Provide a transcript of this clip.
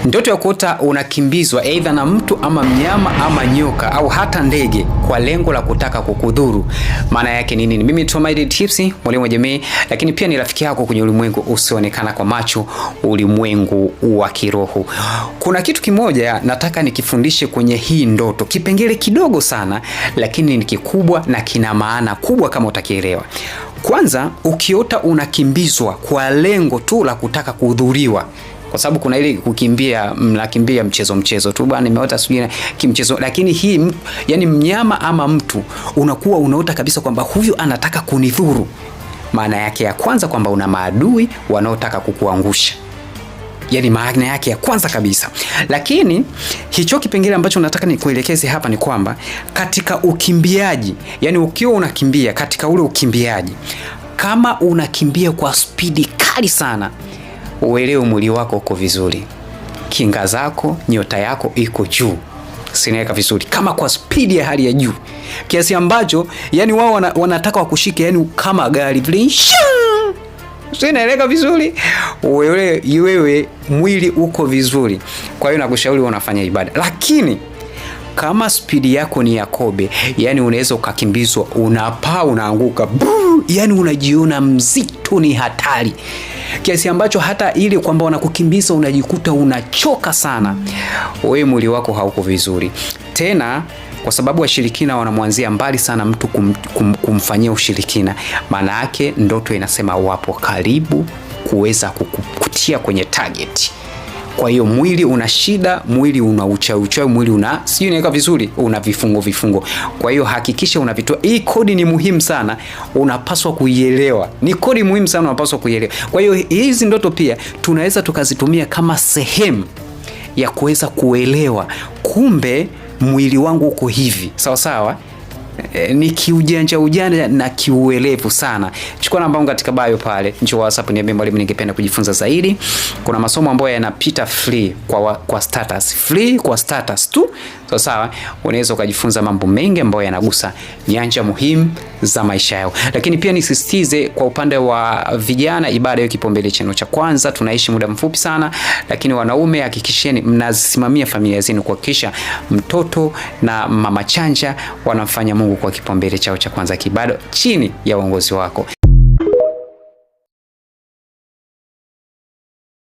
Ndoto ya kuota unakimbizwa aidha na mtu ama mnyama ama nyoka au hata ndege kwa lengo la kutaka kukudhuru. Maana yake ni nini? Mimi Tumaini Tips, mwalimu wa jamii, lakini pia ni rafiki yako kwenye ulimwengu usioonekana kwa macho, ulimwengu wa kiroho. Kuna kitu kimoja nataka nikifundishe kwenye hii ndoto. Kipengele kidogo sana lakini ni kikubwa na kina maana kubwa kama utakielewa. Kwanza, ukiota unakimbizwa kwa lengo tu la kutaka kudhuriwa, kwa sababu kuna ile kukimbia, mnakimbia mchezo tu bwana, nimeota sijui kimchezo, lakini hii yani mnyama ama mtu unakuwa unaota kabisa kwamba huyu anataka kunidhuru. Maana yake ya kwanza kwamba una maadui wanaotaka kukuangusha. Yani maana yake ya kwanza kabisa. Lakini hicho kipengele ambacho nataka nikuelekeze hapa ni kwamba katika ukimbiaji, yani ukiwa unakimbia katika ule ukimbiaji, kama unakimbia kwa spidi kali sana, uelewe mwili wako uko vizuri, kinga zako, nyota yako iko juu. Sinaweka vizuri, kama kwa spidi ya hali ya juu kiasi ambacho yani wao wanataka wakushike, yani kama gari vile. Sinaeleka vizuri, wewe mwili uko vizuri. Kwa hiyo nakushauri unafanya ibada. Lakini kama spidi yako ni ya kobe, yani unaweza ukakimbizwa, unapaa, unaanguka, yani unajiona mzito, ni hatari kiasi ambacho hata ile kwamba wanakukimbiza unajikuta unachoka sana. Wewe mwili wako hauko vizuri tena, kwa sababu washirikina wanamwanzia mbali sana mtu kumfanyia ushirikina. Maana yake ndoto inasema wapo karibu kuweza kukutia kwenye target. Kwa hiyo mwili una shida, mwili una uchawi, mwili una sio inaweka vizuri, una vifungo. Kwa hiyo hakikisha unavitoa. Hii kodi ni muhimu sana, unapaswa kuielewa. Ni kodi muhimu sana, unapaswa kuielewa. Kwa hiyo hizi ndoto pia tunaweza tukazitumia kama sehemu ya kuweza kuelewa, kumbe mwili wangu uko hivi. Sawa sawa. Ni kiujanja na kiuelevu sana. Chukua namba yangu katika bio pale, njoo WhatsApp niambie mwalimu, ningependa kujifunza zaidi. Kuna masomo ambayo yanapita free kwa status, free kwa status tu. Sawa sawa, unaweza ukajifunza mambo mengi ambayo yanagusa nyanja muhimu za maisha yao. Lakini pia nisisitize kwa upande wa vijana, ibada hiyo kipaumbele chenu cha kwanza. Tunaishi muda mfupi sana, lakini wanaume hakikisheni mnazisimamia familia zenu, kuhakikisha mtoto na mama chanja wanamfanya Mungu kwa kipaumbele chao cha kwanza kibado chini ya uongozi wako.